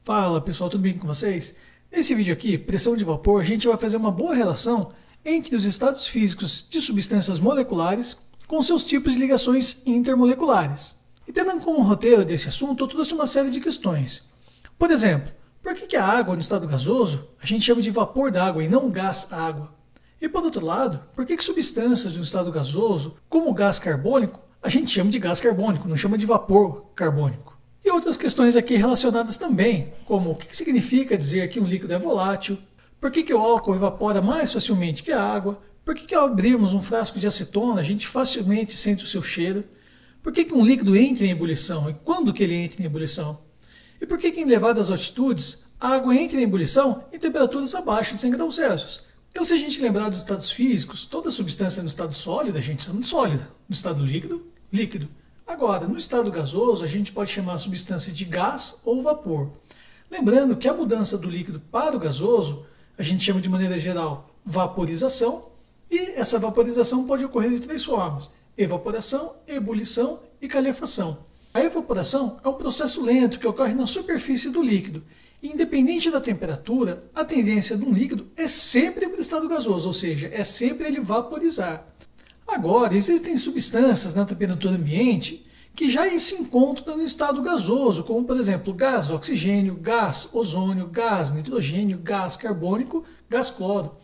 Fala pessoal, tudo bem com vocês? Nesse vídeo aqui, pressão de vapor, a gente vai fazer uma boa relação entre os estados físicos de substâncias moleculares com seus tipos de ligações intermoleculares. E tendo como roteiro desse assunto, eu trouxe uma série de questões. Por exemplo, por que a água no estado gasoso a gente chama de vapor d'água e não gás água? E por outro lado, por que substâncias no estado gasoso, como o gás carbônico, a gente chama de gás carbônico, não chama de vapor carbônico? E outras questões aqui relacionadas também, como o que significa dizer que um líquido é volátil, por que o álcool evapora mais facilmente que a água, por que ao abrirmos um frasco de acetona a gente facilmente sente o seu cheiro, por que um líquido entra em ebulição e quando que ele entra em ebulição, e por que em elevadas altitudes a água entra em ebulição em temperaturas abaixo de 100 graus Celsius. Então, se a gente lembrar dos estados físicos, toda substância no estado sólido a gente chama de sólida, no estado líquido, líquido. Agora, no estado gasoso, a gente pode chamar a substância de gás ou vapor. Lembrando que a mudança do líquido para o gasoso, a gente chama de maneira geral vaporização, e essa vaporização pode ocorrer de três formas: evaporação, ebulição e calefação. A evaporação é um processo lento que ocorre na superfície do líquido. E, independente da temperatura, a tendência de um líquido é sempre para o estado gasoso, ou seja, é sempre ele vaporizar. Agora, existem substâncias na temperatura ambiente que já se encontram no estado gasoso, como por exemplo gás oxigênio, gás ozônio, gás nitrogênio, gás carbônico, gás cloro.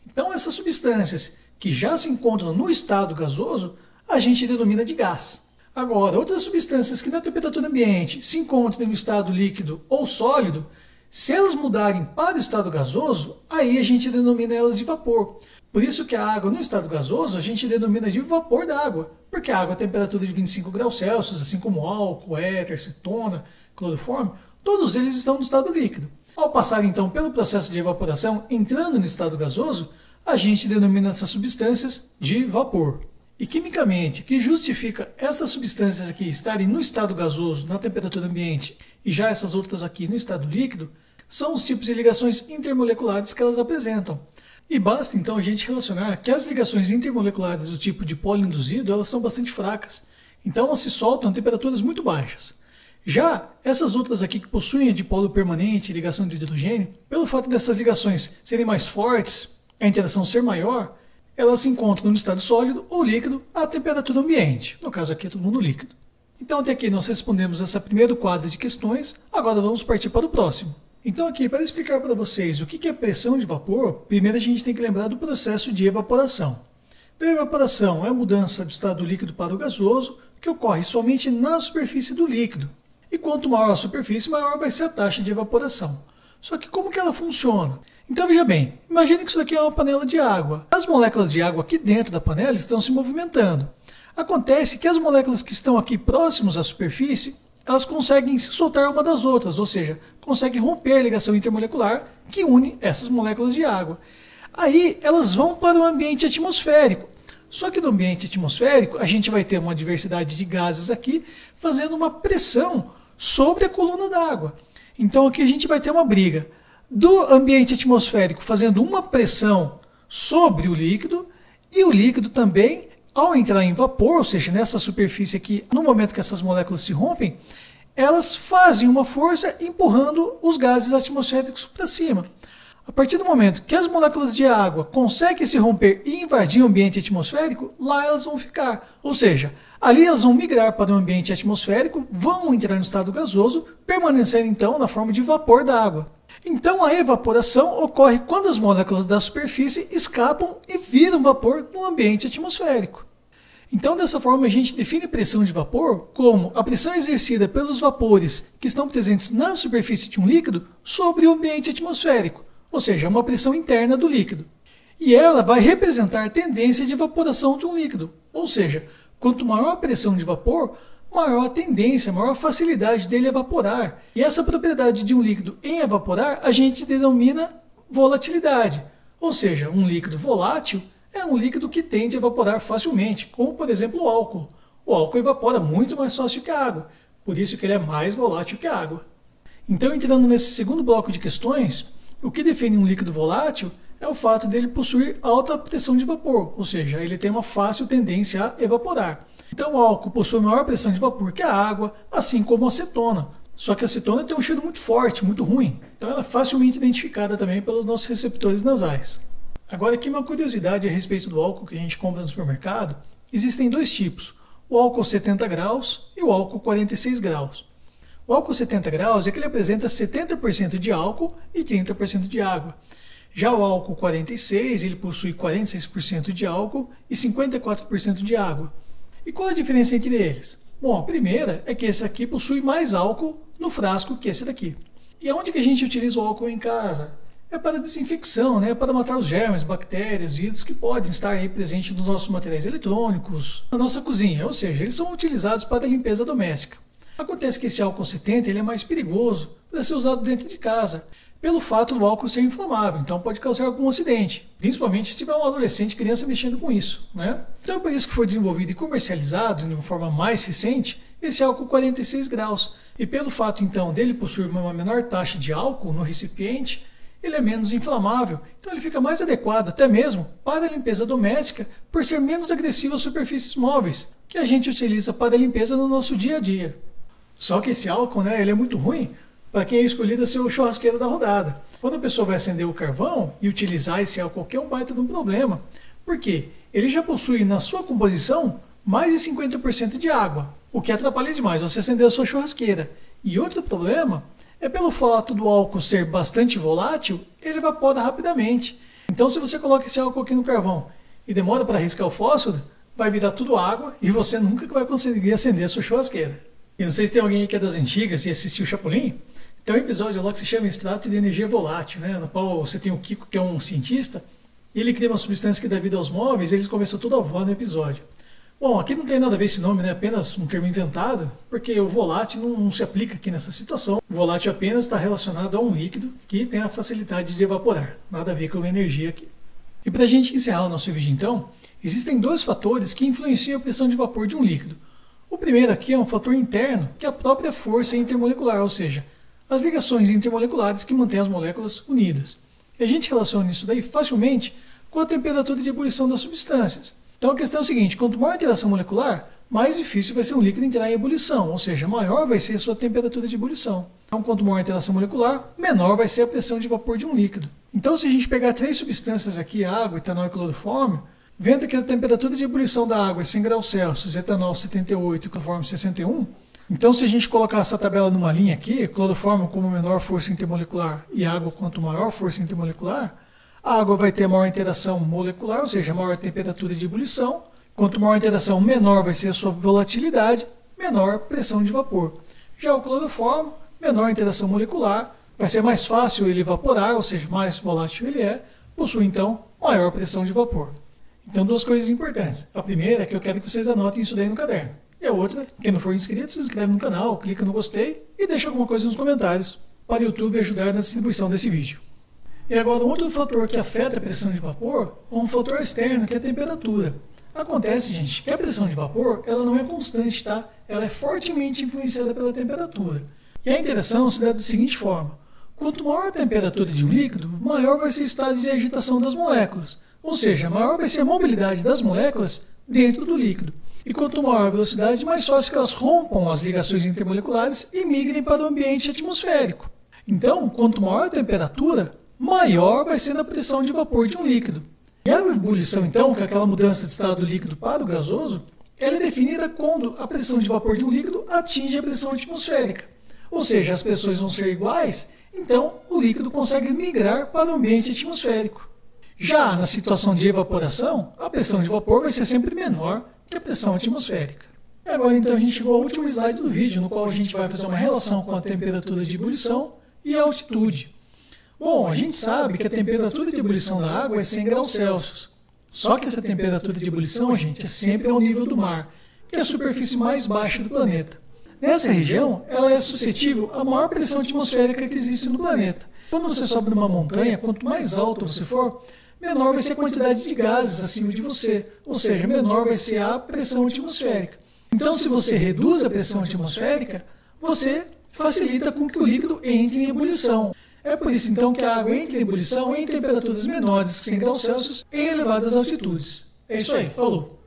Então, essas substâncias que já se encontram no estado gasoso, a gente denomina de gás. Agora, outras substâncias que na temperatura ambiente se encontram no estado líquido ou sólido, se elas mudarem para o estado gasoso, aí a gente denomina elas de vapor. Por isso que a água no estado gasoso a gente denomina de vapor d'água, porque a água a temperatura de 25 graus Celsius, assim como álcool, éter, acetona, cloroforme, todos eles estão no estado líquido. Ao passar então pelo processo de evaporação, entrando no estado gasoso, a gente denomina essas substâncias de vapor. E quimicamente, o que justifica essas substâncias aqui estarem no estado gasoso, na temperatura ambiente, e já essas outras aqui no estado líquido, são os tipos de ligações intermoleculares que elas apresentam. E basta então a gente relacionar que as ligações intermoleculares do tipo dipolo induzido, elas são bastante fracas. Então elas se soltam a temperaturas muito baixas. Já essas outras aqui que possuem a dipolo permanente e ligação de hidrogênio, pelo fato dessas ligações serem mais fortes, a interação ser maior, elas se encontram no estado sólido ou líquido à temperatura ambiente. No caso aqui é todo mundo líquido. Então até aqui nós respondemos esse primeiro quadro de questões, agora vamos partir para o próximo. Então aqui, para explicar para vocês o que é pressão de vapor, primeiro a gente tem que lembrar do processo de evaporação. Então, a evaporação é a mudança do estado líquido para o gasoso, que ocorre somente na superfície do líquido. E quanto maior a superfície, maior vai ser a taxa de evaporação. Só que como que ela funciona? Então veja bem, imagine que isso daqui é uma panela de água. As moléculas de água aqui dentro da panela estão se movimentando. Acontece que as moléculas que estão aqui próximas à superfície, elas conseguem se soltar uma das outras, ou seja, conseguem romper a ligação intermolecular que une essas moléculas de água. Aí elas vão para o ambiente atmosférico. Só que no ambiente atmosférico a gente vai ter uma diversidade de gases aqui fazendo uma pressão sobre a coluna d'água. Então aqui a gente vai ter uma briga do ambiente atmosférico fazendo uma pressão sobre o líquido e o líquido também, ao entrar em vapor, ou seja, nessa superfície aqui, no momento que essas moléculas se rompem, elas fazem uma força empurrando os gases atmosféricos para cima. A partir do momento que as moléculas de água conseguem se romper e invadir o ambiente atmosférico, lá elas vão ficar. Ou seja, ali elas vão migrar para o ambiente atmosférico, vão entrar no estado gasoso, permanecendo então na forma de vapor da água. Então a evaporação ocorre quando as moléculas da superfície escapam e viram vapor no ambiente atmosférico. Então dessa forma a gente define pressão de vapor como a pressão exercida pelos vapores que estão presentes na superfície de um líquido sobre o ambiente atmosférico, ou seja, uma pressão interna do líquido. E ela vai representar a tendência de evaporação de um líquido, ou seja, quanto maior a pressão de vapor, maior a tendência, maior a facilidade dele evaporar. E essa propriedade de um líquido em evaporar a gente denomina volatilidade. Ou seja, um líquido volátil é um líquido que tende a evaporar facilmente, como por exemplo o álcool. O álcool evapora muito mais fácil que a água, por isso que ele é mais volátil que a água. Então, entrando nesse segundo bloco de questões, o que define um líquido volátil é o fato dele possuir alta pressão de vapor, ou seja, ele tem uma fácil tendência a evaporar. Então o álcool possui maior pressão de vapor que a água, assim como a acetona. Só que a acetona tem um cheiro muito forte, muito ruim, então ela é facilmente identificada também pelos nossos receptores nasais. Agora aqui uma curiosidade a respeito do álcool que a gente compra no supermercado. Existem dois tipos, o álcool 70 graus e o álcool 46 graus. O álcool 70 graus é que ele apresenta 70% de álcool e 30% de água. Já o álcool 46, ele possui 46% de álcool e 54% de água. E qual a diferença entre eles? Bom, a primeira é que esse aqui possui mais álcool no frasco que esse daqui. E aonde que a gente utiliza o álcool em casa? É para desinfecção, né? Para matar os germes, bactérias, vírus que podem estar aí presentes nos nossos materiais eletrônicos, na nossa cozinha, ou seja, eles são utilizados para a limpeza doméstica. Acontece que esse álcool 70 ele é mais perigoso para ser usado dentro de casa, pelo fato do álcool ser inflamável, então pode causar algum acidente, principalmente se tiver um adolescente, criança mexendo com isso, né? Então é por isso que foi desenvolvido e comercializado de uma forma mais recente esse álcool 46 graus. E pelo fato então dele possuir uma menor taxa de álcool no recipiente, ele é menos inflamável, então ele fica mais adequado até mesmo para a limpeza doméstica por ser menos agressivo às superfícies móveis, que a gente utiliza para a limpeza no nosso dia a dia. Só que esse álcool, né, ele é muito ruim para quem é escolhido a ser o churrasqueiro da rodada. Quando a pessoa vai acender o carvão e utilizar esse álcool aqui é um baita de um problema. Por quê? Ele já possui na sua composição mais de 50% de água, o que atrapalha demais você acender a sua churrasqueira. E outro problema é pelo fato do álcool ser bastante volátil, ele evapora rapidamente. Então se você coloca esse álcool aqui no carvão e demora para riscar o fósforo, vai virar tudo água e você nunca vai conseguir acender a sua churrasqueira. E não sei se tem alguém aqui que é das antigas e assistiu o Chapolin. Tem um episódio lá que se chama Extrato de Energia Volátil, né? No qual você tem o Kiko, que é um cientista, e ele cria uma substância que dá vida aos móveis, e eles começam tudo a voar no episódio. Bom, aqui não tem nada a ver esse nome, né? Apenas um termo inventado, porque o volátil não se aplica aqui nessa situação. O volátil apenas está relacionado a um líquido que tem a facilidade de evaporar, nada a ver com energia aqui. E para a gente encerrar o nosso vídeo então, existem dois fatores que influenciam a pressão de vapor de um líquido. O primeiro aqui é um fator interno, que é a própria força intermolecular, ou seja, as ligações intermoleculares que mantêm as moléculas unidas. E a gente relaciona isso daí facilmente com a temperatura de ebulição das substâncias. Então a questão é a seguinte, quanto maior a interação molecular, mais difícil vai ser um líquido entrar em ebulição, ou seja, maior vai ser a sua temperatura de ebulição. Então quanto maior a interação molecular, menor vai ser a pressão de vapor de um líquido. Então se a gente pegar três substâncias aqui, água, etanol e clorofórmio, vendo que a temperatura de ebulição da água é 100 graus Celsius, etanol 78 e clorofórmio 61, então se a gente colocar essa tabela numa linha aqui, clorofórmio como menor força intermolecular e água quanto maior força intermolecular, a água vai ter maior interação molecular, ou seja, maior temperatura de ebulição. Quanto maior a interação, menor vai ser a sua volatilidade, menor pressão de vapor. Já o clorofórmio, menor interação molecular, vai ser mais fácil ele evaporar, ou seja, mais volátil ele é, possui então maior pressão de vapor. Então, duas coisas importantes. A primeira é que eu quero que vocês anotem isso daí no caderno. E a outra, quem não for inscrito, se inscreve no canal, clica no gostei e deixa alguma coisa nos comentários para o YouTube ajudar na distribuição desse vídeo. E agora, um outro fator que afeta a pressão de vapor é um fator externo, que é a temperatura. Acontece, gente, que a pressão de vapor ela não é constante, tá? Ela é fortemente influenciada pela temperatura. E a interação se dá da seguinte forma. Quanto maior a temperatura de um líquido, maior vai ser o estado de agitação das moléculas. Ou seja, maior vai ser a mobilidade das moléculas dentro do líquido. E quanto maior a velocidade, mais fácil que elas rompam as ligações intermoleculares e migrem para o ambiente atmosférico. Então, quanto maior a temperatura, maior vai ser a pressão de vapor de um líquido. E a ebulição, então, que é aquela mudança de estado líquido para o gasoso, ela é definida quando a pressão de vapor de um líquido atinge a pressão atmosférica. Ou seja, as pressões vão ser iguais, então o líquido consegue migrar para o ambiente atmosférico. Já na situação de evaporação, a pressão de vapor vai ser sempre menor que a pressão atmosférica. E agora então a gente chegou ao último slide do vídeo, no qual a gente vai fazer uma relação com a temperatura de ebulição e a altitude. Bom, a gente sabe que a temperatura de ebulição da água é 100 graus Celsius. Só que essa temperatura de ebulição, gente, é sempre ao nível do mar, que é a superfície mais baixa do planeta. Nessa região, ela é suscetível à maior pressão atmosférica que existe no planeta. Quando você sobe numa montanha, quanto mais alto você for, menor vai ser a quantidade de gases acima de você, ou seja, menor vai ser a pressão atmosférica. Então, se você reduz a pressão atmosférica, você facilita com que o líquido entre em ebulição. É por isso, então, que a água entra em ebulição em temperaturas menores que 100 graus Celsius em elevadas altitudes. É isso aí, falou!